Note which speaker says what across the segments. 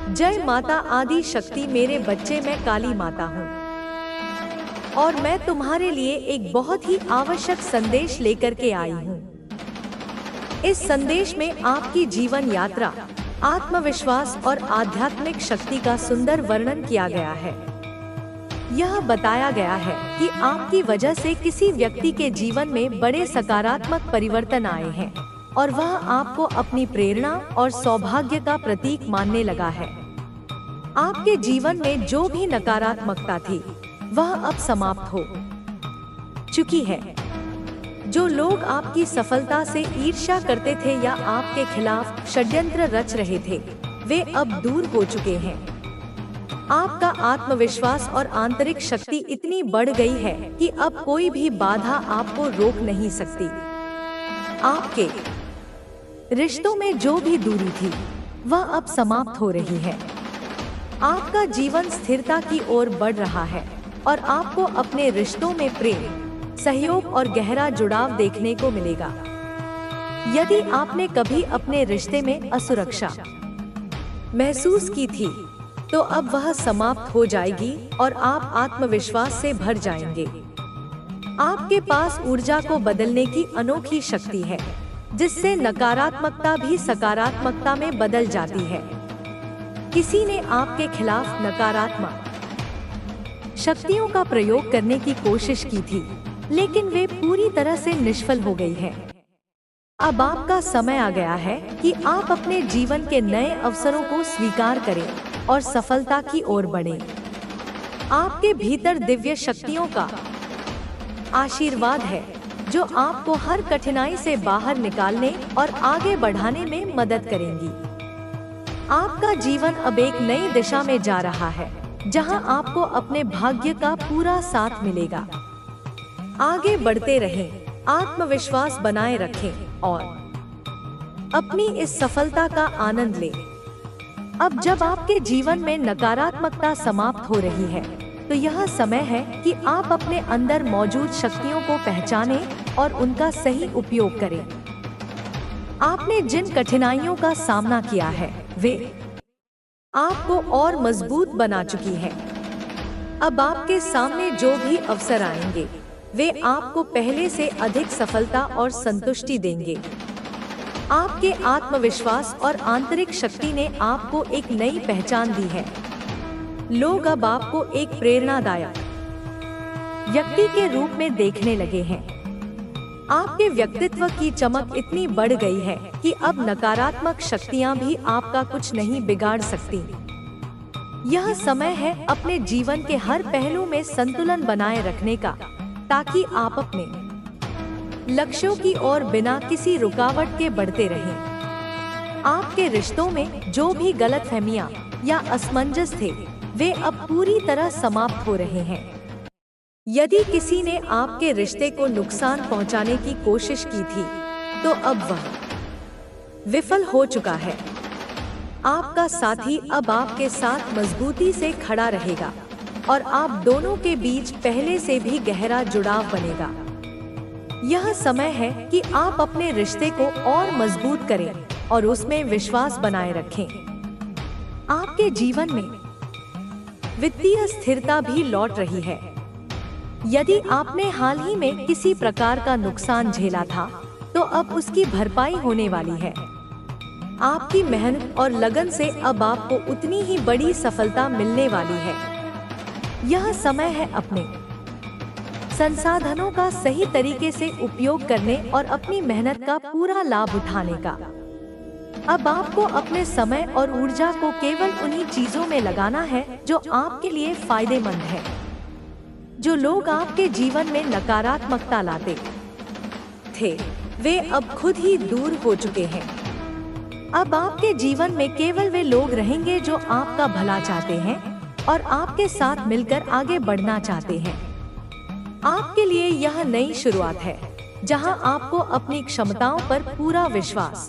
Speaker 1: जय माता आदि शक्ति। मेरे बच्चे, मैं काली माता हूँ और मैं तुम्हारे लिए एक बहुत ही आवश्यक संदेश लेकर के आई हूँ। इस संदेश में आपकी जीवन यात्रा, आत्मविश्वास और आध्यात्मिक शक्ति का सुंदर वर्णन किया गया है। यह बताया गया है कि आपकी वजह से किसी व्यक्ति के जीवन में बड़े सकारात्मक परिवर्तन आए हैं और वह आपको अपनी प्रेरणा और सौभाग्य का प्रतीक मानने लगा है। आपके जीवन में जो भी नकारात्मकता थी वह अब समाप्त हो चुकी है। जो लोग आपकी सफलता से ईर्ष्या करते थे या आपके खिलाफ षड्यंत्र रच रहे थे, वे अब दूर हो चुके हैं। आपका आत्मविश्वास और आंतरिक शक्ति इतनी बढ़ गई है कि अब कोई भी बाधा आपको रोक नहीं सकती। आपके रिश्तों में जो भी दूरी थी वह अब समाप्त हो रही है। आपका जीवन स्थिरता की ओर बढ़ रहा है और आपको अपने रिश्तों में प्रेम, सहयोग और गहरा जुड़ाव देखने को मिलेगा। यदि आपने कभी अपने रिश्ते में असुरक्षा महसूस की थी, तो अब वह समाप्त हो जाएगी और आप आत्मविश्वास से भर जाएंगे। आपके पास ऊर्जा को बदलने की अनोखी शक्ति है, जिससे नकारात्मकता भी सकारात्मकता में बदल जाती है। किसी ने आपके खिलाफ नकारात्मक शक्तियों का प्रयोग करने की कोशिश की थी, लेकिन वे पूरी तरह से निष्फल हो गई है। अब आपका समय आ गया है कि आप अपने जीवन के नए अवसरों को स्वीकार करें और सफलता की ओर बढ़ें। आपके भीतर दिव्य शक्तियों का आशीर्वाद है, जो आपको हर कठिनाई से बाहर निकालने और आगे बढ़ाने में मदद करेंगी। आपका जीवन अब एक नई दिशा में जा रहा है, जहां आपको अपने भाग्य का पूरा साथ मिलेगा। आगे बढ़ते रहें, आत्मविश्वास बनाए रखें और अपनी इस सफलता का आनंद लें। अब जब आपके जीवन में नकारात्मकता समाप्त हो रही है, तो यह समय है कि आप अपने अंदर मौजूद शक्तियों को पहचानें और उनका सही उपयोग करें। आपने जिन कठिनाइयों का सामना किया है, वे आपको और मजबूत बना चुकी है। अब आपके सामने जो भी अवसर आएंगे, वे आपको पहले से अधिक सफलता और संतुष्टि देंगे। आपके आत्मविश्वास और आंतरिक शक्ति ने आपको एक नई पहचान दी है। लोग अब आपको एक प्रेरणादायक व्यक्ति के रूप में देखने लगे हैं। आपके व्यक्तित्व की चमक इतनी बढ़ गई है कि अब नकारात्मक शक्तियां भी आपका कुछ नहीं बिगाड़ सकती। यह समय है अपने जीवन के हर पहलू में संतुलन बनाए रखने का, ताकि आप अपने लक्ष्यों की ओर बिना किसी रुकावट के बढ़ते रहें। आपके रिश्तों में जो भी गलतफहमियां या असमंजस थे, वे अब पूरी तरह समाप्त हो रहे हैं। यदि किसी ने आपके रिश्ते को नुकसान पहुंचाने की कोशिश की थी, तो अब वह विफल हो चुका है। आपका साथी अब आपके साथ मजबूती से खड़ा रहेगा और आप दोनों के बीच पहले से भी गहरा जुड़ाव बनेगा। यह समय है कि आप अपने रिश्ते को और मजबूत करें और उसमें विश्वास बनाए रखें। आपके जीवन में वित्तीय स्थिरता भी लौट रही है। यदि आपने हाल ही में किसी प्रकार का नुकसान झेला था, तो अब उसकी भरपाई होने वाली है। आपकी मेहनत और लगन से अब आपको उतनी ही बड़ी सफलता मिलने वाली है। यह समय है अपने संसाधनों का सही तरीके से उपयोग करने और अपनी मेहनत का पूरा लाभ उठाने का। अब आपको अपने समय और ऊर्जा को केवल उन्हीं चीजों में लगाना है जो आपके लिए फायदेमंद है। जो लोग आपके जीवन में नकारात्मकता लाते थे, वे अब खुद ही दूर हो चुके हैं। अब आपके जीवन में केवल वे लोग रहेंगे जो आपका भला चाहते हैं और आपके साथ मिलकर आगे बढ़ना चाहते हैं। आपके लिए यह नई शुरुआत है, जहां आपको अपनी क्षमताओं पर पूरा विश्वास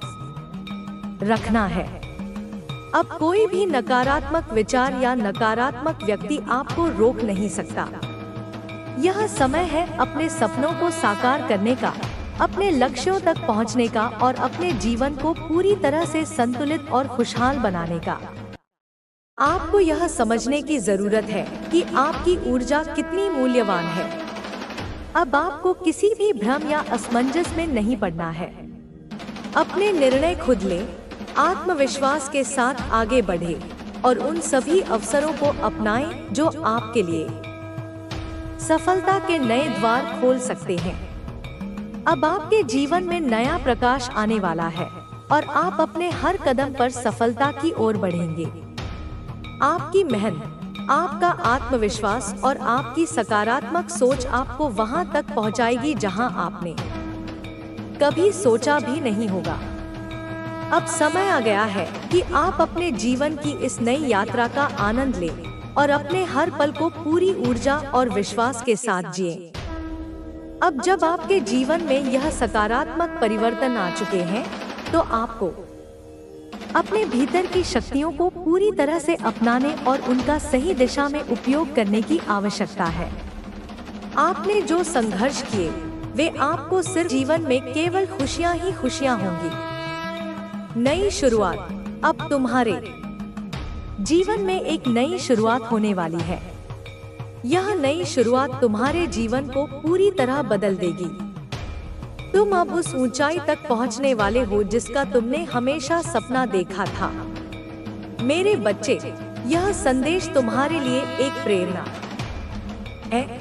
Speaker 1: रखना है। अब कोई भी नकारात्मक विचार या नकारात्मक व्यक्ति आपको रोक नहीं सकता। यह समय है अपने सपनों को साकार करने का, अपने लक्ष्यों तक पहुंचने का और अपने जीवन को पूरी तरह से संतुलित और खुशहाल बनाने का। आपको यह समझने की जरूरत है कि आपकी ऊर्जा कितनी मूल्यवान है। अब आपको किसी भी भ्रम या असमंजस में नहीं पड़ना है। अपने निर्णय खुद लें, आत्मविश्वास के साथ आगे बढ़े और उन सभी अवसरों को अपनाएं जो आपके लिए सफलता के नए द्वार खोल सकते हैं। अब आपके जीवन में नया प्रकाश आने वाला है और आप अपने हर कदम पर सफलता की ओर बढ़ेंगे। आपकी मेहनत, आपका आत्मविश्वास और आपकी सकारात्मक सोच आपको वहां तक पहुंचाएगी जहां आपने कभी सोचा भी नहीं होगा। अब समय आ गया है कि आप अपने जीवन की इस नई यात्रा का आनंद लें और अपने हर पल को पूरी ऊर्जा और विश्वास के साथ जिएं। अब जब आपके जीवन में यह सकारात्मक परिवर्तन आ चुके हैं, तो आपको अपने भीतर की शक्तियों को पूरी तरह से अपनाने और उनका सही दिशा में उपयोग करने की आवश्यकता है। आपने जो संघर्ष किए, वे आपको सिर्फ जीवन में केवल खुशियां ही खुशियां होंगी। नई शुरुआत, अब तुम्हारे जीवन में एक नई शुरुआत होने वाली है। यह नई शुरुआत तुम्हारे जीवन को पूरी तरह बदल देगी। तुम अब उस ऊंचाई तक पहुंचने वाले हो जिसका तुमने हमेशा सपना देखा था। मेरे बच्चे, यह संदेश तुम्हारे लिए एक प्रेरणा है।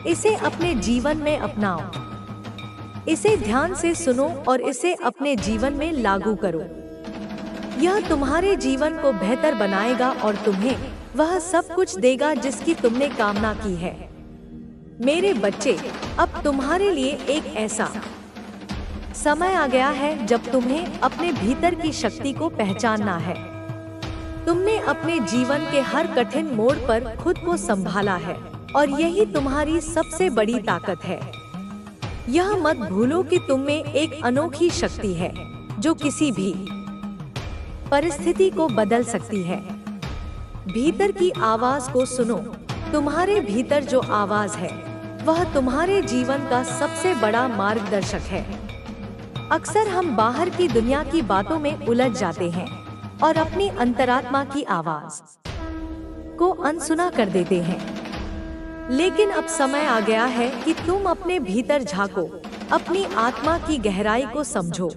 Speaker 1: इसे अपने जीवन में अपनाओ, इसे ध्यान से सुनो और इसे अपने जीवन में लागू करो। यह तुम्हारे जीवन को बेहतर बनाएगा और तुम्हें वह सब कुछ देगा जिसकी तुमने कामना की है। मेरे बच्चे, अब तुम्हारे लिए एक ऐसा समय आ गया है जब तुम्हें अपने भीतर की शक्ति को पहचानना है। तुमने अपने जीवन के हर कठिन मोड़ पर खुद को संभाला है और यही तुम्हारी सबसे बड़ी ताकत है। यह मत भूलो कि तुम में एक अनोखी शक्ति है जो किसी भी परिस्थिति को बदल सकती है। भीतर की आवाज को सुनो। तुम्हारे भीतर जो आवाज है, वह तुम्हारे जीवन का सबसे बड़ा मार्गदर्शक है। अक्सर हम बाहर की दुनिया की बातों में उलझ जाते हैं और अपनी अंतरात्मा की आवाज को अनसुना कर देते हैं। लेकिन अब समय आ गया है कि तुम अपने भीतर झांको, अपनी आत्मा की गहराई को समझो।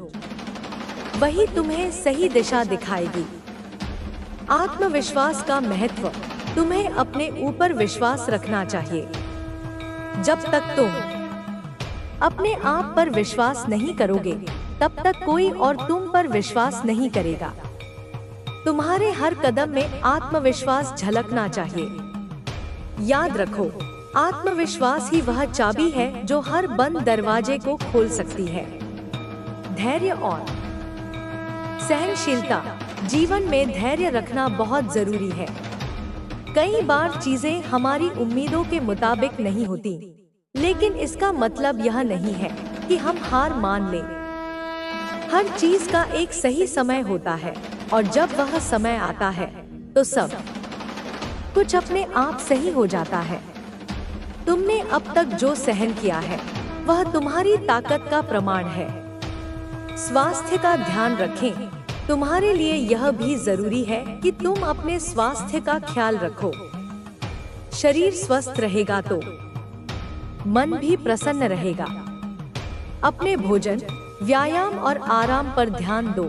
Speaker 1: वही तुम्हें सही दिशा दिखाएगी। आत्मविश्वास का महत्व, तुम्हें अपने ऊपर विश्वास रखना चाहिए। जब तक तुम अपने आप पर विश्वास नहीं करोगे, तब तक कोई और तुम पर विश्वास नहीं करेगा। तुम्हारे हर कदम में आत्मविश्वास झलकना चाहिए। याद रखो, आत्मविश्वास ही वह चाबी है जो हर बंद दरवाजे को खोल सकती है। धैर्य और सहनशीलता, जीवन में धैर्य रखना बहुत जरूरी है। कई बार चीजें हमारी उम्मीदों के मुताबिक नहीं होती, लेकिन इसका मतलब यह नहीं है कि हम हार मान लें। हर चीज का एक सही समय होता है और जब वह समय आता है तो सब कुछ अपने आप सही हो जाता है। तुमने अब तक जो सहन किया है, वह तुम्हारी ताकत का प्रमाण है। स्वास्थ्य का ध्यान रखें। तुम्हारे लिए यह भी जरूरी है कि तुम अपने स्वास्थ्य का ख्याल रखो। शरीर स्वस्थ रहेगा तो मन भी प्रसन्न रहेगा। अपने भोजन, व्यायाम और आराम पर ध्यान दो।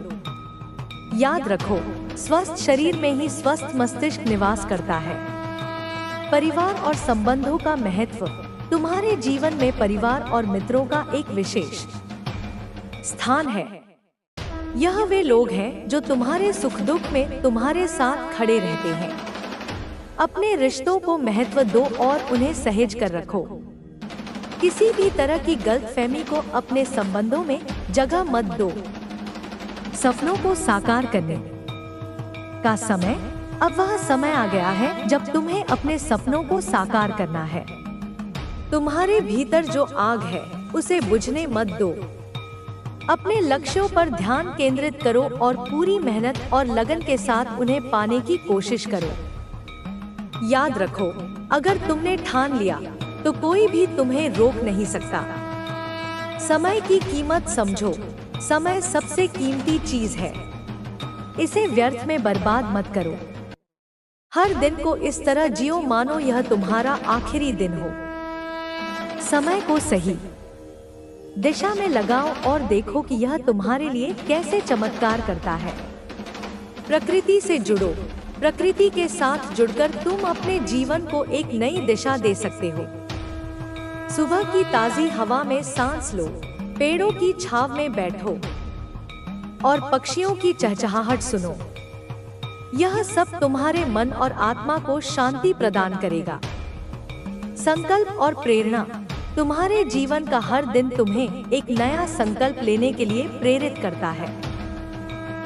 Speaker 1: याद रखो, स्वस्थ शरीर में ही स्वस्थ मस्तिष्क निवास करता है। परिवार और संबंधों का महत्व, तुम्हारे जीवन में परिवार और मित्रों का एक विशेष स्थान है। यह वे लोग हैं जो तुम्हारे सुख दुख में तुम्हारे साथ खड़े रहते हैं। अपने रिश्तों को महत्व दो और उन्हें सहेज कर रखो। किसी भी तरह की गलतफहमी को अपने संबंधों में जगह मत दो। सपनों को साकार करने का समय, अब वह समय आ गया है जब तुम्हें अपने सपनों को साकार करना है। तुम्हारे भीतर जो आग है, उसे बुझने मत दो। अपने लक्ष्यों पर ध्यान केंद्रित करो और पूरी मेहनत और लगन के साथ उन्हें पाने की कोशिश करो। याद रखो, अगर तुमने ठान लिया तो कोई भी तुम्हें रोक नहीं सकता। समय की कीमत समझो। समय सबसे कीमती चीज है। इसे व्यर्थ में बर्बाद मत करो। हर दिन को इस तरह जियो मानो यह तुम्हारा आखिरी दिन हो। समय को सही दिशा में लगाओ और देखो कि यह तुम्हारे लिए कैसे चमत्कार करता है। प्रकृति से जुड़ो। प्रकृति के साथ जुड़कर तुम अपने जीवन को एक नई दिशा दे सकते हो। सुबह की ताजी हवा में सांस लो, पेड़ों की छांव में बैठो और पक्षियों की चहचहाहट सुनो। यह सब तुम्हारे मन और आत्मा को शांति प्रदान करेगा। संकल्प और प्रेरणा। तुम्हारे जीवन का हर दिन तुम्हें एक नया संकल्प लेने के लिए प्रेरित करता है।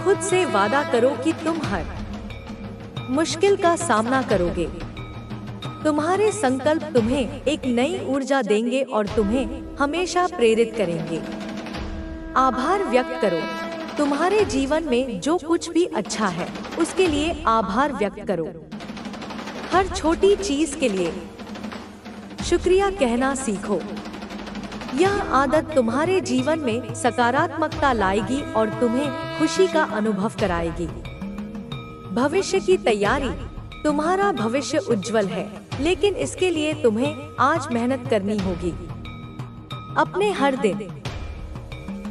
Speaker 1: खुद से वादा करो कि तुम हर मुश्किल का सामना करोगे। तुम्हारे संकल्प तुम्हें एक नई ऊर्जा देंगे और तुम्हें हमेशा प्रेरित करेंगे। आभार व्यक्त करो। तुम्हारे जीवन में जो कुछ भी अच्छा है उसके लिए आभार व्यक्त करो। हर छोटी चीज के लिए शुक्रिया कहना सीखो। यह आदत तुम्हारे जीवन में सकारात्मकता लाएगी और तुम्हें खुशी का अनुभव कराएगी। भविष्य की तैयारी। तुम्हारा भविष्य उज्जवल है, लेकिन इसके लिए तुम्हें आज मेहनत करनी होगी। अपने हर दिन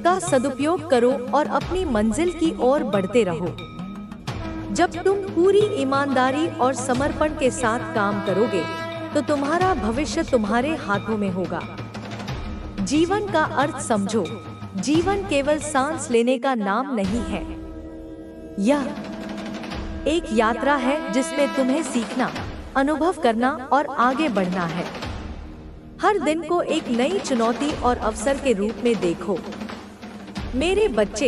Speaker 1: का सदुपयोग करो और अपनी मंजिल की ओर बढ़ते रहो। जब तुम पूरी ईमानदारी और समर्पण के साथ काम करोगे तो तुम्हारा भविष्य तुम्हारे हाथों में होगा। जीवन का अर्थ समझो। जीवन केवल सांस लेने का नाम नहीं है। यह एक यात्रा है जिसमें तुम्हें सीखना, अनुभव करना और आगे बढ़ना है। हर दिन को एक नई चुनौती और अवसर के रूप में देखो। मेरे बच्चे,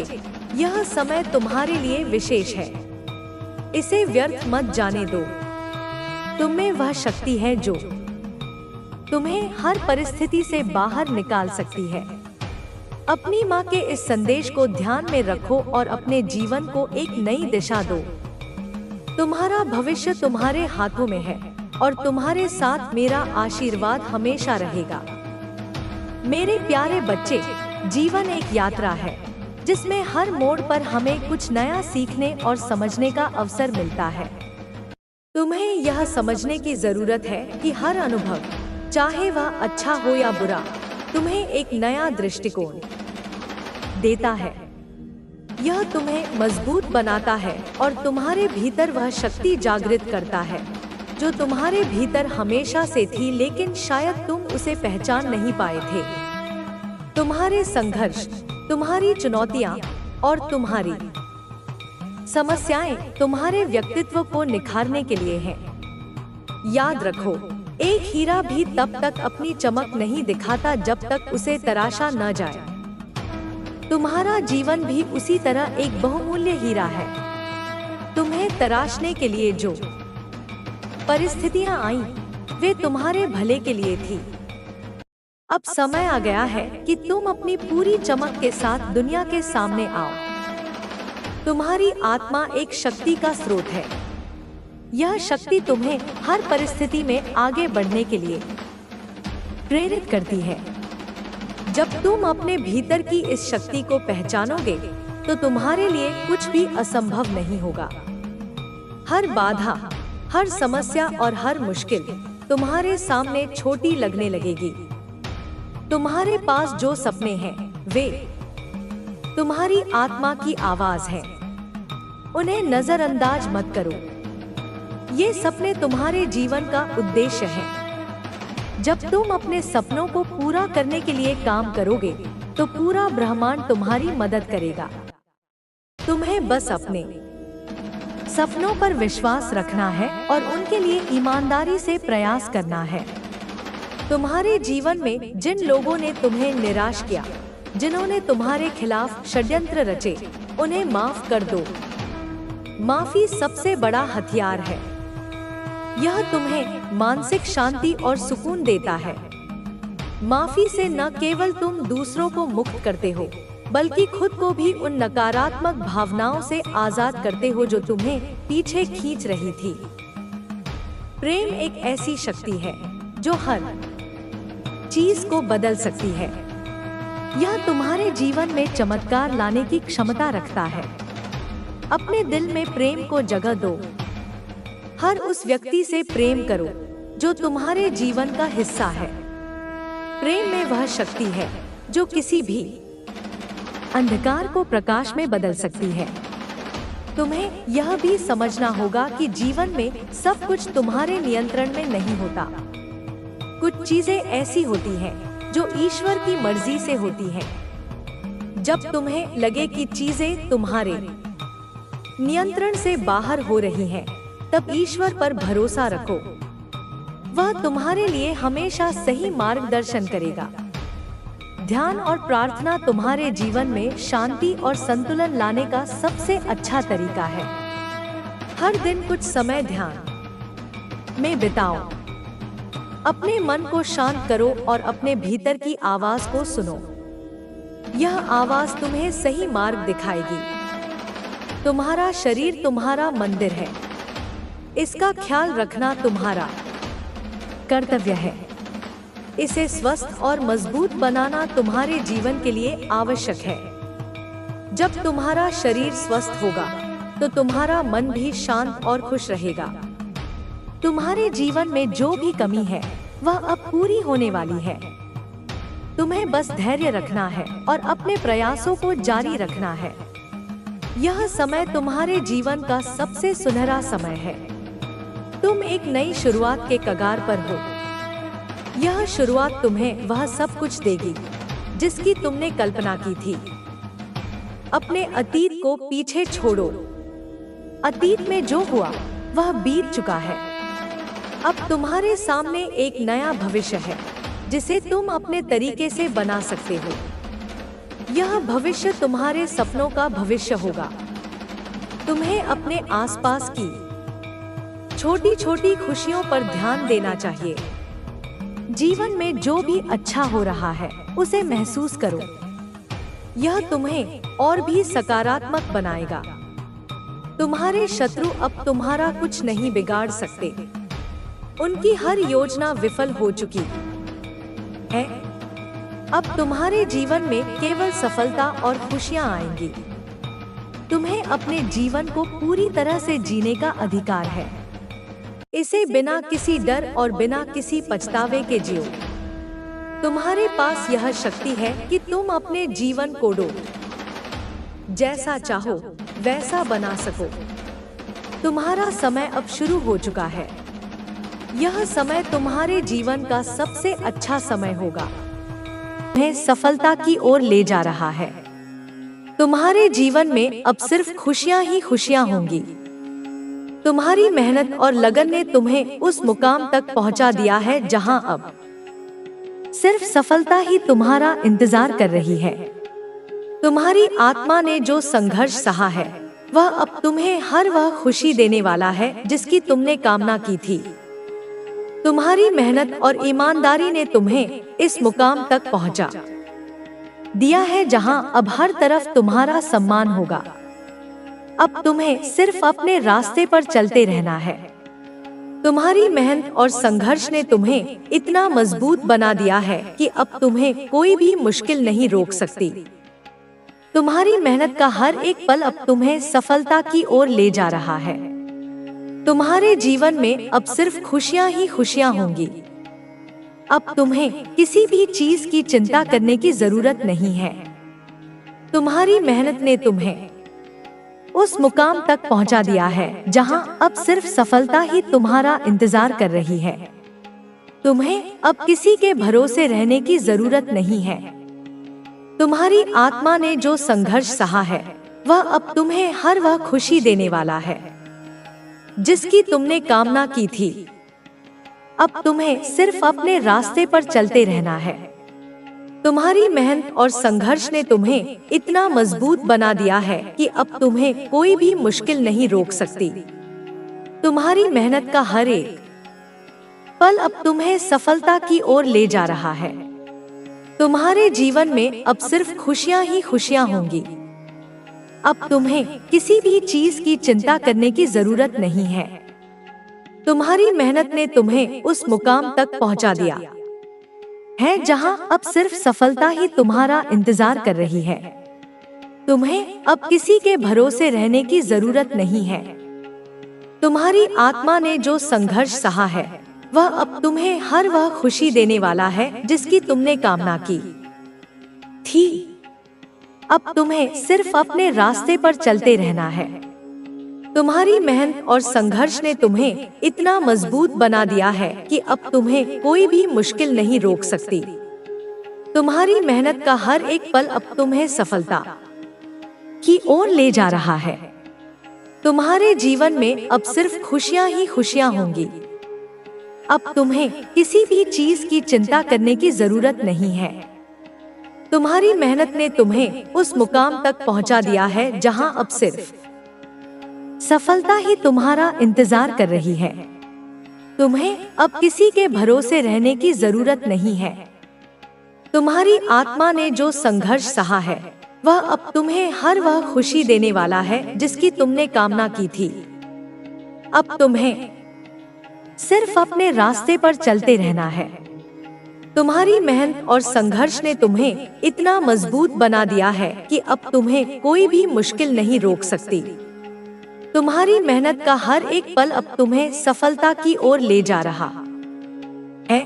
Speaker 1: यह समय तुम्हारे लिए विशेष है। इसे व्यर्थ मत जाने दो। तुम में वह शक्ति है जो तुम्हें हर परिस्थिति से बाहर निकाल सकती है। अपनी माँ के इस संदेश को ध्यान में रखो और अपने जीवन को एक नई दिशा दो। तुम्हारा भविष्य तुम्हारे हाथों में है और तुम्हारे साथ मेरा आशीर्वाद हमेशा रहेगा। मेरे प्यारे बच्चे, जीवन एक यात्रा है जिसमें हर मोड़ पर हमें कुछ नया सीखने और समझने का अवसर मिलता है। तुम्हें यह समझने की जरूरत है कि हर अनुभव, चाहे वह अच्छा हो या बुरा, तुम्हें एक नया दृष्टिकोण देता है। यह तुम्हें मजबूत बनाता है और तुम्हारे भीतर वह शक्ति जागृत करता है जो तुम्हारे भीतर हमेशा से थी, लेकिन शायद तुम उसे पहचान नहीं पाए थे। तुम्हारे संघर्ष, तुम्हारी चुनौतियां और तुम्हारी समस्याएं तुम्हारे व्यक्तित्व को निखारने के लिए हैं। याद रखो, एक हीरा भी तब तक अपनी चमक नहीं दिखाता जब तक उसे तराशा न जाए। तुम्हारा जीवन भी उसी तरह एक बहुमूल्य हीरा है। तुम्हें तराशने के लिए जो परिस्थितियां आईं, वे तुम्हारे भले के लिए थी। अब समय आ गया है कि तुम अपनी पूरी चमक के साथ दुनिया के सामने आओ। तुम्हारी आत्मा एक शक्ति का स्रोत है। यह शक्ति तुम्हें हर परिस्थिति में आगे बढ़ने के लिए प्रेरित करती है। जब तुम अपने भीतर की इस शक्ति को पहचानोगे तो तुम्हारे लिए कुछ भी असंभव नहीं होगा। हर बाधा, हर समस्या और हर मुश्किल तुम्हारे सामने छोटी लगने लगेगी। तुम्हारे पास जो सपने हैं, वे तुम्हारी आत्मा की आवाज है। उन्हें नजरअंदाज मत करो। ये सपने तुम्हारे जीवन का उद्देश्य है। जब तुम अपने सपनों को पूरा करने के लिए काम करोगे तो पूरा ब्रह्मांड तुम्हारी मदद करेगा। तुम्हें बस अपने सपनों पर विश्वास रखना है और उनके लिए ईमानदारी से प्रयास करना है। तुम्हारे जीवन में जिन लोगों ने तुम्हें निराश किया, जिन्होंने तुम्हारे खिलाफ षड्यंत्र रचे, उन्हें माफ कर दो। माफी सबसे बड़ा हथियार है। यह तुम्हें मानसिक शांति और सुकून देता है। माफी से न केवल तुम दूसरों को मुक्त करते हो, बल्कि खुद को भी उन नकारात्मक भावनाओं से आजाद करते हो जो तुम्हें पीछे खींच रही थी। प्रेम एक ऐसी शक्ति है जो हर चीज को बदल सकती है। यह तुम्हारे जीवन में चमत्कार लाने की क्षमता रखता है। अपने दिल में प्रेम को जगह दो। हर उस व्यक्ति से प्रेम करो जो तुम्हारे जीवन का हिस्सा है। प्रेम में वह शक्ति है जो किसी भी अंधकार को प्रकाश में बदल सकती है। तुम्हें यह भी समझना होगा कि जीवन में सब कुछ तुम्हारे नियंत्रण में नहीं होता। कुछ चीजें ऐसी होती हैं जो ईश्वर की मर्जी से होती हैं। जब तुम्हें लगे कि चीजें तुम्हारे नियंत्रण से बाहर हो रही हैं, तब ईश्वर पर भरोसा रखो। वह तुम्हारे लिए हमेशा सही मार्गदर्शन करेगा। ध्यान और प्रार्थना तुम्हारे जीवन में शांति और संतुलन लाने का सबसे अच्छा तरीका है। हर दिन कुछ समय ध्यान में बिताओ। अपने मन को शांत करो और अपने भीतर की आवाज को सुनो। यह आवाज तुम्हें सही मार्ग दिखाएगी। तुम्हारा शरीर तुम्हारा मंदिर है। इसका ख्याल रखना तुम्हारा कर्तव्य है। इसे स्वस्थ और मजबूत बनाना तुम्हारे जीवन के लिए आवश्यक है। जब तुम्हारा शरीर स्वस्थ होगा तो तुम्हारा मन भी शांत और खुश रहेगा। तुम्हारे जीवन में जो भी कमी है वह अब पूरी होने वाली है। तुम्हें बस धैर्य रखना है और अपने प्रयासों को जारी रखना है। यह समय तुम्हारे जीवन का सबसे सुनहरा समय है। तुम एक नई शुरुआत के कगार पर हो। यह शुरुआत तुम्हें वह सब कुछ देगी जिसकी तुमने कल्पना की थी। अपने अतीत को पीछे छोड़ो। अतीत में जो हुआ वह बीत चुका है। अब तुम्हारे सामने एक नया भविष्य है जिसे तुम अपने तरीके से बना सकते हो। यह भविष्य तुम्हारे सपनों का भविष्य होगा। तुम्हें अपने आसपास की छोटी छोटी खुशियों पर ध्यान देना चाहिए। जीवन में जो भी अच्छा हो रहा है उसे महसूस करो। यह तुम्हें और भी सकारात्मक बनाएगा। तुम्हारे शत्रु अब तुम्हारा कुछ नहीं बिगाड़ सकते। उनकी हर योजना विफल हो चुकी है। अब तुम्हारे जीवन में केवल सफलता और खुशियां आएंगी। तुम्हें अपने जीवन को पूरी तरह से जीने का अधिकार है। इसे बिना किसी डर और बिना किसी पछतावे के जियो। तुम्हारे पास यह शक्ति है कि तुम अपने जीवन को जैसा चाहो वैसा बना सको। तुम्हारा समय अब शुरू हो चुका है। यह समय तुम्हारे जीवन का सबसे अच्छा समय होगा। तुम्हें सफलता की ओर ले जा रहा है। तुम्हारे जीवन में अब सिर्फ खुशियां ही खुशियां होंगी। तुम्हारी मेहनत और लगन ने तुम्हें उस मुकाम तक पहुंचा दिया है जहां अब सिर्फ सफलता ही तुम्हारा इंतजार कर रही है। तुम्हारी आत्मा ने जो संघर्ष सहा है वह अब तुम्हें हर वह खुशी देने वाला है जिसकी तुमने कामना की थी। तुम्हारी मेहनत और ईमानदारी ने तुम्हें इस मुकाम तक पहुंचा दिया है जहां अब हर तरफ तुम्हारा सम्मान होगा। अब तुम्हें सिर्फ अपने रास्ते पर चलते रहना है। तुम्हारी मेहनत और संघर्ष ने तुम्हें इतना मजबूत बना दिया है कि अब तुम्हें कोई भी मुश्किल नहीं रोक सकती। तुम्हारी मेहनत का हर एक पल अब तुम्हें सफलता की ओर ले जा रहा है। तुम्हारे जीवन में अब सिर्फ खुशियां ही खुशियां होंगी। अब तुम्हें किसी भी चीज की चिंता करने की जरूरत नहीं है। तुम्हारी मेहनत ने तुम्हें उस मुकाम तक पहुंचा दिया है जहां अब सिर्फ सफलता ही तुम्हारा इंतजार कर रही है। तुम्हें अब किसी के भरोसे रहने की जरूरत नहीं है। तुम्हारी आत्मा ने जो संघर्ष सहा है वह अब तुम्हें हर वह खुशी देने वाला है जिसकी तुमने कामना की थी। अब तुम्हें सिर्फ अपने रास्ते पर चलते रहना है। तुम्हारी मेहनत और संघर्ष ने तुम्हें इतना मजबूत बना दिया है कि अब तुम्हें कोई भी मुश्किल नहीं रोक सकती। तुम्हारी मेहनत का हर एक पल अब तुम्हें सफलता की ओर ले जा रहा है। तुम्हारे जीवन में अब सिर्फ खुशियां ही खुशियां होंगी। अब तुम्हें किसी भी चीज की चिंता करने की जरूरत नहीं है। तुम्हारी मेहनत ने तुम्हें उस मुकाम तक पहुंचा दिया है जहां अब सिर्फ सफलता ही तुम्हारा इंतजार कर रही है। तुम्हें अब किसी के भरोसे रहने की जरूरत नहीं है। तुम्हारी आत्मा ने जो संघर्ष सहा है वह अब तुम्हें हर वह खुशी देने वाला है जिसकी तुमने कामना की थी। अब तुम्हें सिर्फ अपने रास्ते पर चलते रहना है। तुम्हारी मेहनत और संघर्ष ने तुम्हें इतना मजबूत बना दिया है कि अब तुम्हें कोई भी मुश्किल नहीं रोक सकती। तुम्हारी मेहनत का हर एक पल अब तुम्हें सफलता की ओर ले जा रहा है। तुम्हारे जीवन में अब सिर्फ खुशियां ही खुशियां होंगी। अब तुम्हें किसी भी चीज की चिंता करने की जरूरत नहीं है। तुम्हारी मेहनत ने तुम्हें उस मुकाम तक पहुंचा दिया है जहां अब सिर्फ सफलता ही तुम्हारा इंतजार कर रही है। तुम्हें अब किसी के भरोसे रहने की जरूरत नहीं है। तुम्हारी आत्मा ने जो संघर्ष सहा है वह अब तुम्हें हर वह खुशी देने वाला है जिसकी तुमने कामना की थी। अब तुम्हें सिर्फ अपने रास्ते पर चलते रहना है। तुम्हारी मेहनत और संघर्ष ने तुम्हें इतना मजबूत बना दिया है कि अब तुम्हें कोई भी मुश्किल नहीं रोक सकती। तुम्हारी मेहनत का हर एक पल अब तुम्हें सफलता की ओर ले जा रहा है।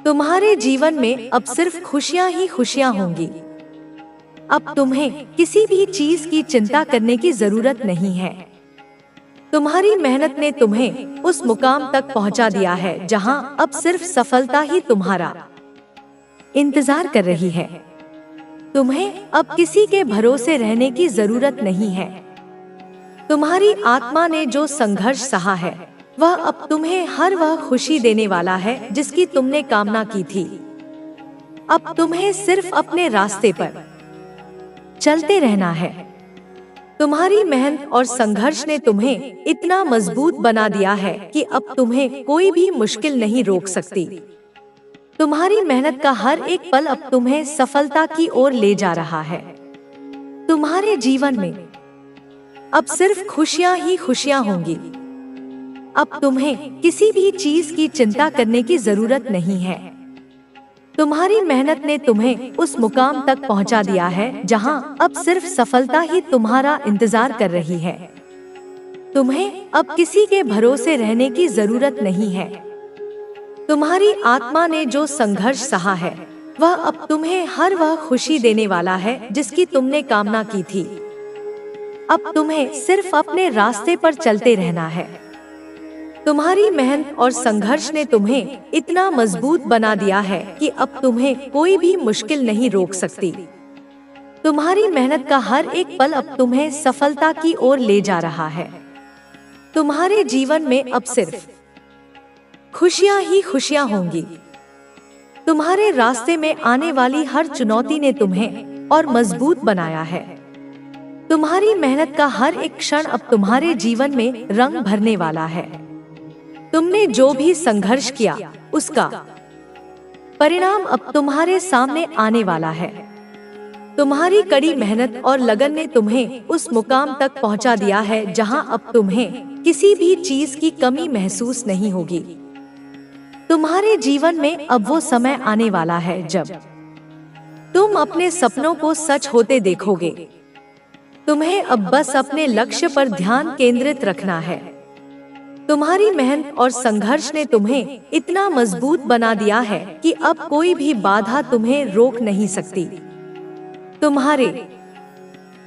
Speaker 1: तुम्हारे जीवन में अब सिर्फ खुशियां ही खुशियां होंगी। अब तुम्हें किसी भी चीज की चिंता करने की जरूरत नहीं है। तुम्हारी मेहनत ने तुम्हें उस मुकाम तक पहुंचा दिया है जहां अब सिर्फ सफलता ही तुम्हारा इंतजार कर रही है। तुम्हें अब किसी के भरोसे रहने की जरूरत नहीं है। तुम्हारी आत्मा ने जो संघर्ष सहा है वह अब तुम्हें हर वह खुशी देने वाला है जिसकी तुमने कामना की थी। अब तुम्हें सिर्फ अपने रास्ते पर चलते रहना है। तुम्हारी मेहनत और संघर्ष ने तुम्हें इतना मजबूत बना दिया है कि अब तुम्हें कोई भी मुश्किल नहीं रोक सकती। तुम्हारी मेहनत का हर एक पल अब तुम्हें सफलता की ओर ले जा रहा है। तुम्हारे जीवन में अब सिर्फ खुशियां ही खुशियां होंगी। अब तुम्हें किसी भी चीज की चिंता करने की जरूरत नहीं है। तुम्हारी मेहनत ने तुम्हें उस मुकाम तक पहुंचा दिया है जहां अब सिर्फ सफलता ही तुम्हारा इंतजार कर रही है। तुम्हें अब किसी के भरोसे रहने की जरूरत नहीं है। तुम्हारी आत्मा ने जो संघर्ष सहा है वह अब तुम्हें हर वह खुशी देने वाला है जिसकी तुमने कामना की थी। अब तुम्हें सिर्फ अपने रास्ते पर चलते रहना है। तुम्हारी मेहनत और संघर्ष ने तुम्हें इतना मजबूत बना दिया है कि अब तुम्हें कोई भी मुश्किल नहीं रोक सकती। तुम्हारी मेहनत का हर एक पल अब तुम्हें सफलता की ओर ले जा रहा है। तुम्हारे जीवन में अब सिर्फ खुशियां ही खुशियां होंगी। तुम्हारे रास्ते में आने वाली हर चुनौती ने तुम्हें और मजबूत बनाया है। तुम्हारी मेहनत का हर एक क्षण अब तुम्हारे जीवन में रंग भरने वाला है। तुमने जो भी संघर्ष किया उसका परिणाम अब तुम्हारे सामने आने वाला है। तुम्हारी कड़ी मेहनत और लगन ने तुम्हें उस मुकाम तक पहुंचा दिया है जहां अब तुम्हें किसी भी चीज की कमी महसूस नहीं होगी। तुम्हारे जीवन में अब वो समय आने वाला है जब तुम अपने सपनों को सच होते देखोगे। तुम्हें अब बस अपने लक्ष्य पर ध्यान केंद्रित रखना है। तुम्हारी मेहनत और संघर्ष ने तुम्हें इतना मजबूत बना दिया है कि अब कोई भी बाधा तुम्हें रोक नहीं सकती। तुम्हारे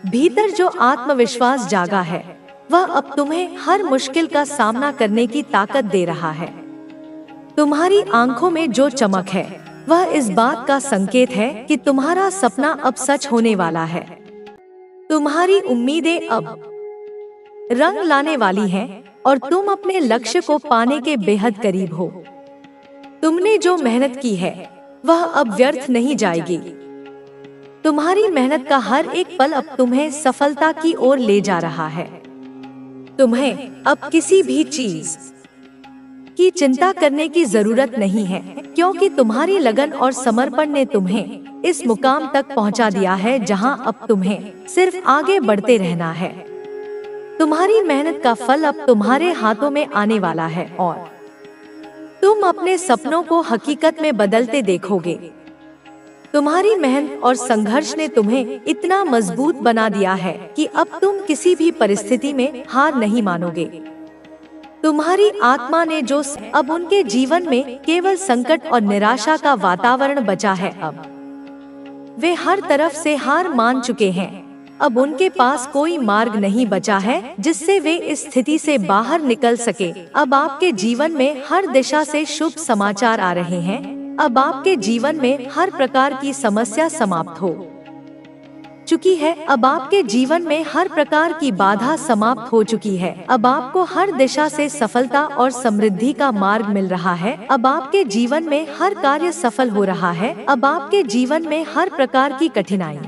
Speaker 1: भीतर जो आत्मविश्वास जागा है वह अब तुम्हें हर मुश्किल का सामना करने की ताकत दे रहा है। तुम्हारी आंखों में जो चमक है वह इस बात का संकेत है कि तुम्हारा सपना अब सच होने वाला है। तुम्हारी उम्मीदें अब रंग लाने वाली हैं और तुम अपने लक्ष्य को पाने के बेहद करीब हो। तुमने जो मेहनत की है वह अब व्यर्थ नहीं जाएगी। तुम्हारी मेहनत का हर एक पल अब तुम्हें सफलता की ओर ले जा रहा है। तुम्हें अब किसी भी चीज की चिंता करने की जरूरत नहीं है, क्योंकि तुम्हारी लगन और समर्पण ने तुम्हें इस मुकाम तक पहुंचा दिया है जहां अब तुम्हें सिर्फ आगे बढ़ते रहना है। तुम्हारी मेहनत का फल अब तुम्हारे हाथों में आने वाला है और तुम अपने सपनों को हकीकत में बदलते देखोगे। तुम्हारी मेहनत और संघर्ष ने तुम्हें इतना मजबूत बना दिया है कि अब तुम किसी भी परिस्थिति में हार नहीं मानोगे। तुम्हारी आत्मा ने जो अब उनके जीवन में केवल संकट और निराशा का वातावरण बचा है। अब वे हर तरफ से हार मान चुके हैं। अब उनके पास कोई मार्ग नहीं बचा है जिससे वे इस स्थिति से बाहर निकल सके। अब आपके जीवन में हर दिशा से शुभ समाचार आ रहे हैं। अब आपके जीवन में हर प्रकार की समस्या समाप्त हो चुकी है। अब आपके जीवन में हर प्रकार की बाधा समाप्त हो चुकी है। अब आपको हर दिशा से सफलता और समृद्धि का मार्ग मिल रहा है। अब आपके जीवन में हर कार्य सफल हो रहा है। अब आपके जीवन में हर प्रकार की कठिनाई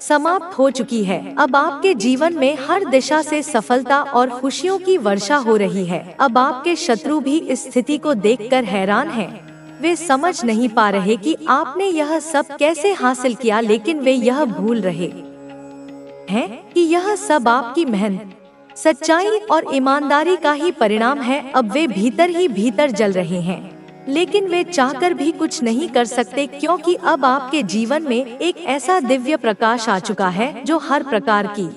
Speaker 1: समाप्त हो चुकी है। अब आपके जीवन में हर दिशा से सफलता और खुशियों की वर्षा हो रही है। अब आपके शत्रु भी इस स्थिति को देखकर हैरान हैं। वे समझ नहीं पा रहे कि आपने यह सब कैसे हासिल किया, लेकिन वे यह भूल रहे हैं कि यह सब आपकी मेहनत, सच्चाई और ईमानदारी का ही परिणाम है। अब वे भीतर ही भीतर जल रहे हैं, लेकिन वे चाहकर भी कुछ नहीं कर सकते, क्योंकि अब आपके जीवन में एक ऐसा दिव्य प्रकाश आ चुका है जो हर प्रकार की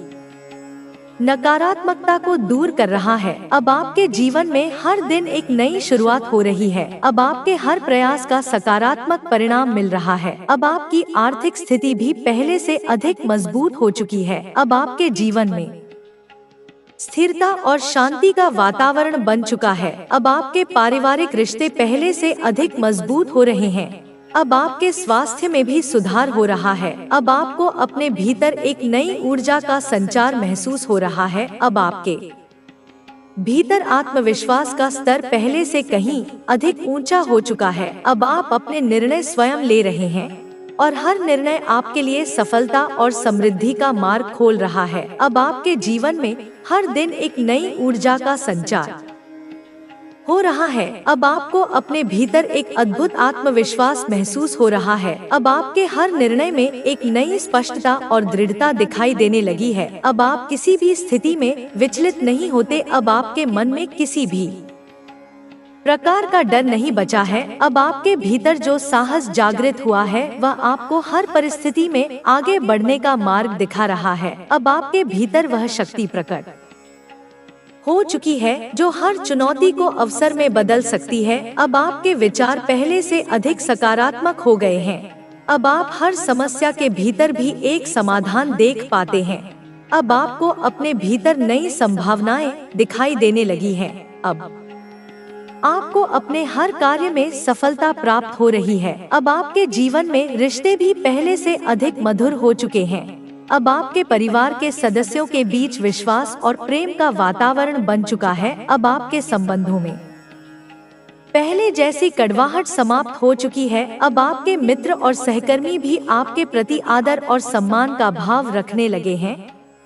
Speaker 1: नकारात्मकता को दूर कर रहा है। अब आपके जीवन में हर दिन एक नई शुरुआत हो रही है। अब आपके हर प्रयास का सकारात्मक परिणाम मिल रहा है। अब आपकी आर्थिक स्थिति भी पहले से अधिक मजबूत हो चुकी है। अब आपके जीवन में स्थिरता और शांति का वातावरण बन चुका है। अब आपके पारिवारिक रिश्ते पहले से अधिक मजबूत हो रहे हैं। अब आपके स्वास्थ्य में भी सुधार हो रहा है। अब आपको अपने भीतर एक नई ऊर्जा का संचार महसूस हो रहा है। अब आपके भीतर आत्मविश्वास का स्तर पहले से कहीं अधिक ऊंचा हो चुका है। अब आप अपने निर्णय स्वयं ले रहे हैं और हर निर्णय आपके लिए सफलता और समृद्धि का मार्ग खोल रहा है। अब आपके जीवन में हर दिन एक नई ऊर्जा का संचार हो रहा है। अब आपको अपने भीतर एक अद्भुत आत्मविश्वास महसूस हो रहा है। अब आपके हर निर्णय में एक नई स्पष्टता और दृढ़ता दिखाई देने लगी है। अब आप किसी भी स्थिति में विचलित नहीं होते। अब आपके मन में किसी भी प्रकार का डर नहीं बचा है। अब आपके भीतर जो साहस जागृत हुआ है वह आपको हर परिस्थिति में आगे बढ़ने का मार्ग दिखा रहा है। अब आपके भीतर वह शक्ति प्रकट हो चुकी है जो हर चुनौती को अवसर में बदल सकती है। अब आपके विचार पहले से अधिक सकारात्मक हो गए हैं। अब आप हर समस्या के भीतर भी एक समाधान देख पाते हैं। अब आपको अपने भीतर नई संभावनाएं दिखाई देने लगी हैं। अब आपको अपने हर कार्य में सफलता प्राप्त हो रही है। अब आपके जीवन में रिश्ते भी पहले से अधिक मधुर हो चुके हैं। अब आपके परिवार के सदस्यों के बीच विश्वास और प्रेम का वातावरण बन चुका है। अब आपके संबंधों में पहले जैसी कड़वाहट समाप्त हो चुकी है। अब आपके मित्र और सहकर्मी भी आपके प्रति आदर और सम्मान का भाव रखने लगे हैं।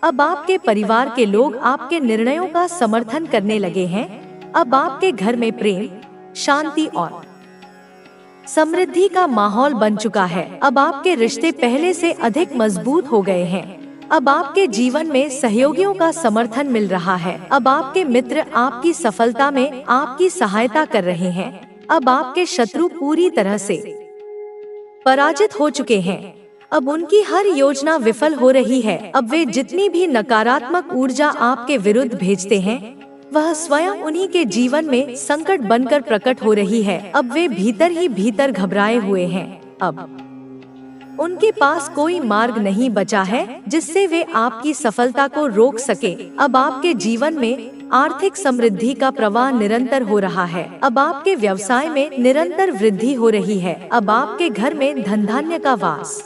Speaker 1: अब आपके परिवार के लोग आपके निर्णयों का समर्थन करने लगे हैं। अब आपके घर में प्रेम, शांति और समृद्धि का माहौल बन चुका है। अब आपके रिश्ते पहले से अधिक मजबूत हो गए हैं। अब आपके जीवन में सहयोगियों का समर्थन मिल रहा है। अब आपके मित्र आपकी सफलता में आपकी सहायता कर रहे हैं। अब आपके शत्रु पूरी तरह से पराजित हो चुके हैं। अब उनकी हर योजना विफल हो रही है। अब वे जितनी भी नकारात्मक ऊर्जा आपके विरुद्ध भेजते हैं वह स्वयं उन्हीं के जीवन में संकट बनकर प्रकट हो रही है। अब वे भीतर ही भीतर घबराए हुए हैं। अब उनके पास कोई मार्ग नहीं बचा है जिससे वे आपकी सफलता को रोक सके। अब आपके जीवन में आर्थिक समृद्धि का प्रवाह निरंतर हो रहा है। अब आपके व्यवसाय में निरंतर वृद्धि हो रही है। अब आपके घर में धन धान्य का वास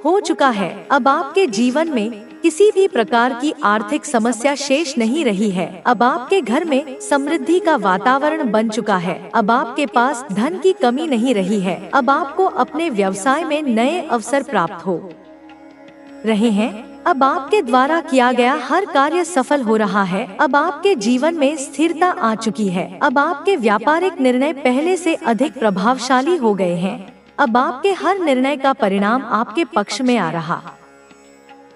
Speaker 1: हो चुका है। अब आपके जीवन में किसी भी प्रकार की आर्थिक समस्या शेष नहीं रही है। अब आपके घर में समृद्धि का वातावरण बन चुका है। अब आपके पास धन की कमी नहीं रही है। अब आपको अपने व्यवसाय में नए अवसर प्राप्त हो रहे हैं। अब आपके द्वारा किया गया हर कार्य सफल हो रहा है। अब आपके जीवन में स्थिरता आ चुकी है। अब आपके व्यापारिक निर्णय पहले से अधिक प्रभावशाली हो गए हैं। अब आपके हर निर्णय का परिणाम आपके पक्ष में आ रहा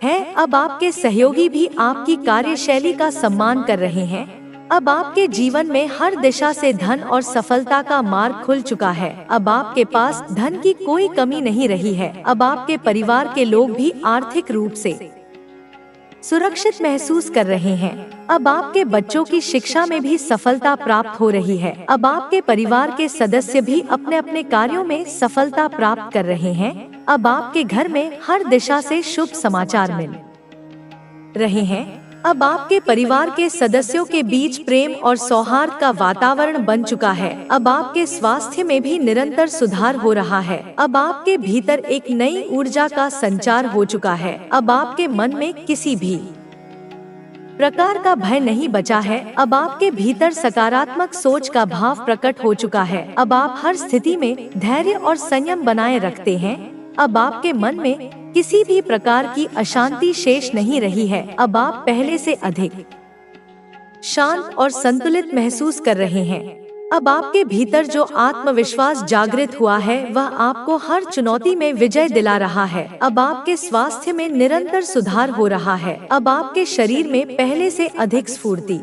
Speaker 1: है। अब आपके सहयोगी भी आपकी कार्यशैली का सम्मान कर रहे हैं। अब आपके जीवन में हर दिशा से धन और सफलता का मार्ग खुल चुका है। अब आपके पास धन की कोई कमी नहीं रही है। अब आपके परिवार के लोग भी आर्थिक रूप से सुरक्षित महसूस कर रहे हैं। अब आपके बच्चों की शिक्षा में भी सफलता प्राप्त हो रही है। अब आपके परिवार के सदस्य भी अपने अपने कार्यों में सफलता प्राप्त कर रहे हैं। अब आपके घर में हर दिशा से शुभ समाचार मिल रहे हैं। अब आपके परिवार के सदस्यों के बीच प्रेम और सौहार्द का वातावरण बन चुका है। अब आपके स्वास्थ्य में भी निरंतर सुधार हो रहा है। अब आपके भीतर एक नई ऊर्जा का संचार हो चुका है। अब आपके मन में किसी भी प्रकार का भय नहीं बचा है। अब आपके भीतर सकारात्मक सोच का भाव प्रकट हो चुका है। अब आप हर स्थिति में धैर्य और संयम बनाए रखते हैं। अब आपके मन में किसी भी प्रकार की अशांति शेष नहीं रही है। अब आप पहले से अधिक शांत और संतुलित महसूस कर रहे हैं। अब आपके भीतर जो आत्मविश्वास जागृत हुआ है वह आपको हर चुनौती में विजय दिला रहा है। अब आपके स्वास्थ्य में निरंतर सुधार हो रहा है। अब आपके शरीर में पहले से अधिक स्फूर्ति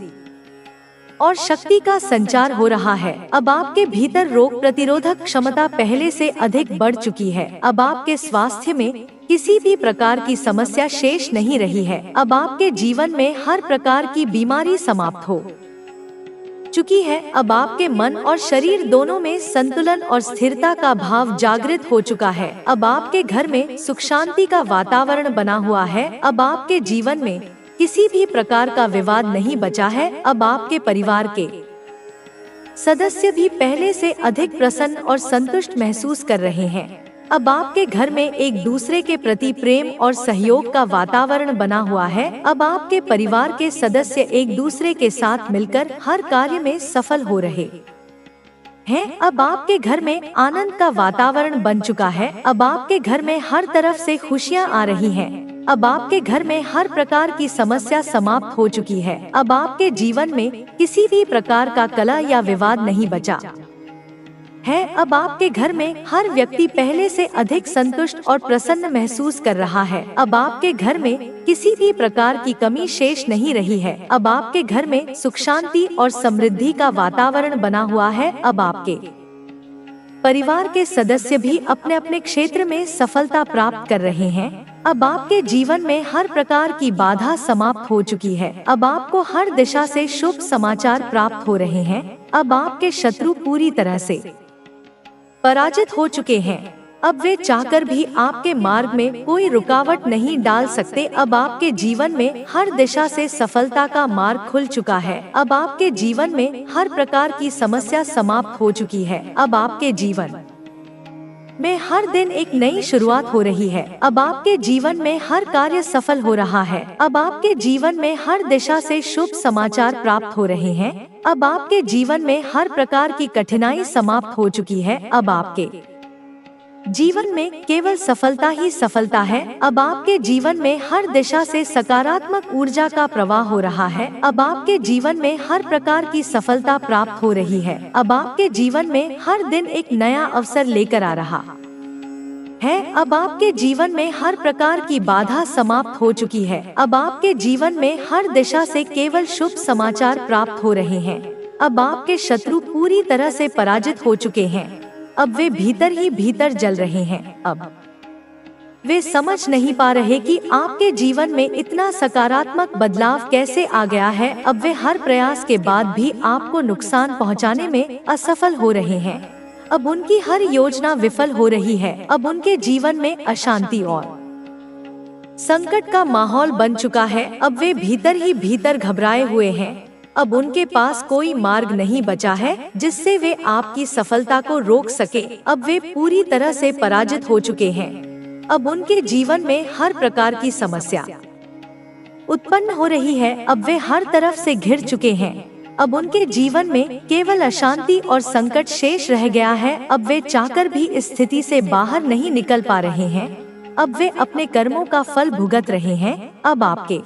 Speaker 1: और शक्ति का संचार हो रहा है। अब आपके भीतर रोग प्रतिरोधक क्षमता पहले से अधिक बढ़ चुकी है। अब आपके स्वास्थ्य में किसी भी प्रकार की समस्या शेष नहीं रही है। अब आपके जीवन में हर प्रकार की बीमारी समाप्त हो चुकी है। अब आपके मन और शरीर दोनों में संतुलन और स्थिरता का भाव जागृत हो चुका है। अब आपके घर में सुख शांति का वातावरण बना हुआ है। अब आपके जीवन में किसी भी प्रकार का विवाद नहीं बचा है। अब आपके परिवार के सदस्य भी पहले से अधिक प्रसन्न और संतुष्ट महसूस कर रहे हैं। अब आपके घर में एक दूसरे के प्रति प्रेम और सहयोग का वातावरण बना हुआ है। अब आपके परिवार के सदस्य एक दूसरे के साथ मिलकर हर कार्य में सफल हो रहे हैं। अब आपके घर में आनंद का वातावरण बन चुका है। अब आपके घर में हर तरफ से खुशियां आ रही हैं। अब आपके घर में हर प्रकार की समस्या समाप्त हो चुकी है। अब आपके जीवन में किसी भी प्रकार का कलह या विवाद नहीं बचा है। अब आपके घर में हर व्यक्ति पहले से अधिक संतुष्ट और प्रसन्न महसूस कर रहा है। अब आपके घर में किसी भी प्रकार की कमी शेष नहीं रही है। अब आपके घर में सुख शांति और समृद्धि का वातावरण बना हुआ है। अब आपके परिवार के सदस्य भी अपने अपने क्षेत्र में सफलता प्राप्त कर रहे हैं। अब आपके जीवन में हर प्रकार की बाधा समाप्त हो चुकी है। अब आपको हर दिशा से शुभ समाचार प्राप्त हो रहे हैं। अब आपके शत्रु पूरी तरह से पराजित हो चुके हैं। अब वे चाहकर भी आपके मार्ग में कोई रुकावट नहीं डाल सकते। अब आपके जीवन में हर दिशा से सफलता का मार्ग खुल चुका है। अब आपके जीवन में हर प्रकार की समस्या समाप्त हो चुकी है। अब आपके जीवन में हर दिन एक नई शुरुआत हो रही है। अब आपके जीवन में हर कार्य सफल हो रहा है। अब आपके जीवन में हर दिशा से शुभ समाचार प्राप्त हो रहे हैं। अब आपके जीवन में हर प्रकार की कठिनाई समाप्त हो चुकी है। अब आपके जीवन में केवल सफलता ही सफलता है। अब आपके जीवन में हर दिशा से सकारात्मक ऊर्जा का प्रवाह हो रहा है। अब आपके जीवन में हर प्रकार की सफलता प्राप्त हो रही है। अब आपके जीवन में हर दिन एक नया अवसर लेकर आ रहा है। अब आपके जीवन में हर प्रकार की बाधा समाप्त हो चुकी है। अब आपके जीवन में हर दिशा से केवल शुभ समाचार प्राप्त हो रहे हैं। अब आपके शत्रु पूरी तरह से पराजित हो चुके हैं। अब वे भीतर ही भीतर जल रहे हैं। अब वे समझ नहीं पा रहे कि आपके जीवन में इतना सकारात्मक बदलाव कैसे आ गया है। अब वे हर प्रयास के बाद भी आपको नुकसान पहुंचाने में असफल हो रहे हैं। अब उनकी हर योजना विफल हो रही है। अब उनके जीवन में अशांति और संकट का माहौल बन चुका है। अब वे भीतर ही भीतर घबराए हुए हैं। अब उनके पास कोई मार्ग नहीं बचा है जिससे वे आपकी सफलता को रोक सके। अब वे पूरी तरह से पराजित हो चुके हैं। अब उनके जीवन में हर प्रकार की समस्या उत्पन्न हो रही है। अब वे हर तरफ से घिर चुके हैं। अब उनके जीवन में केवल अशांति और संकट शेष रह गया है। अब वे चाहकर भी इस स्थिति से बाहर नहीं निकल पा रहे हैं। अब वे अपने कर्मों का फल भुगत रहे हैं। अब आपके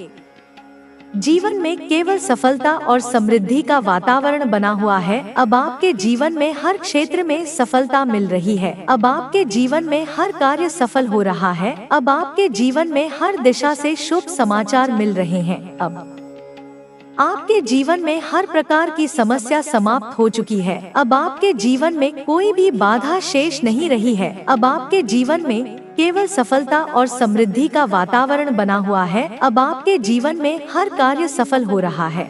Speaker 1: जीवन में केवल सफलता और समृद्धि का वातावरण बना हुआ है। अब आपके जीवन में हर क्षेत्र में सफलता मिल रही है। अब आपके जीवन में हर कार्य सफल हो रहा है। अब आपके जीवन में हर दिशा से शुभ समाचार मिल रहे हैं। अब आपके जीवन में हर प्रकार की समस्या समाप्त हो चुकी है। अब आपके जीवन में कोई भी बाधा शेष नहीं रही है। अब आपके जीवन में केवल सफलता और समृद्धि का वातावरण बना हुआ है। अब आपके जीवन में हर कार्य सफल हो रहा है।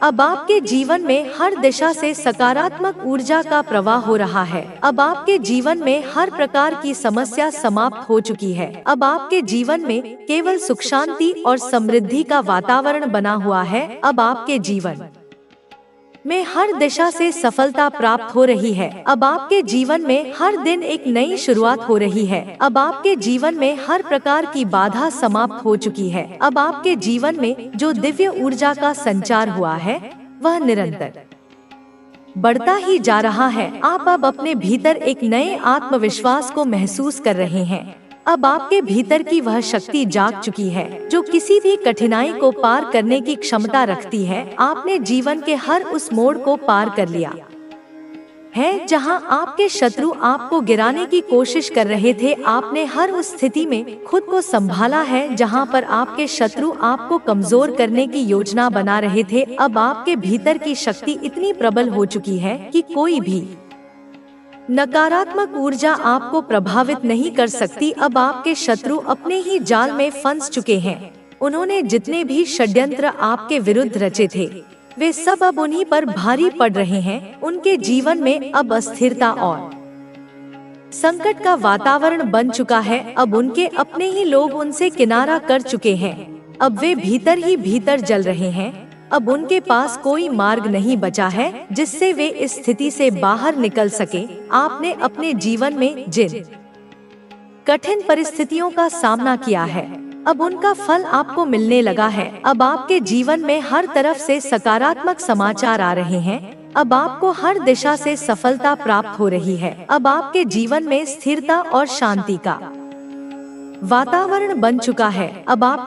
Speaker 1: अब आपके जीवन में हर दिशा से सकारात्मक ऊर्जा का प्रवाह हो रहा है। अब आपके जीवन में हर प्रकार की समस्या समाप्त हो चुकी है। अब आपके जीवन में केवल सुख शांति और समृद्धि का वातावरण बना हुआ है। अब आपके जीवन में हर दिशा से सफलता प्राप्त हो रही है। अब आपके जीवन में हर दिन एक नई शुरुआत हो रही है। अब आपके जीवन में हर प्रकार की बाधा समाप्त हो चुकी है। अब आपके जीवन में जो दिव्य ऊर्जा का संचार हुआ है वह निरंतर बढ़ता ही जा रहा है। आप अब अपने भीतर एक नए आत्मविश्वास को महसूस कर रहे हैं। अब आपके भीतर की वह शक्ति जाग चुकी है जो किसी भी कठिनाई को पार करने की क्षमता रखती है। आपने जीवन के हर उस मोड़ को पार कर लिया है जहां आपके शत्रु आपको गिराने की कोशिश कर रहे थे। आपने हर उस स्थिति में खुद को संभाला है जहां पर आपके शत्रु आपको कमजोर करने की योजना बना रहे थे। अब आपके भीतर की शक्ति इतनी प्रबल हो चुकी है कि कोई भी नकारात्मक ऊर्जा आपको प्रभावित नहीं कर सकती। अब आपके शत्रु अपने ही जाल में फंस चुके हैं। उन्होंने जितने भी षड्यंत्र आपके विरुद्ध रचे थे वे सब अब उन्हीं पर भारी पड़ रहे हैं। उनके जीवन में अब अस्थिरता और संकट का वातावरण बन चुका है। अब उनके अपने ही लोग उनसे किनारा कर चुके हैं। अब वे भीतर ही भीतर जल रहे हैं। अब उनके पास कोई मार्ग नहीं बचा है जिससे वे इस स्थिति से बाहर निकल सके। आपने अपने जीवन में जिन कठिन परिस्थितियों का सामना किया है अब उनका फल आपको मिलने लगा है। अब आपके जीवन में हर तरफ से सकारात्मक समाचार आ रहे हैं। अब आपको हर दिशा से सफलता प्राप्त हो रही है। अब आपके जीवन में स्थिरता और शांति का वातावरण बन चुका है। अब आप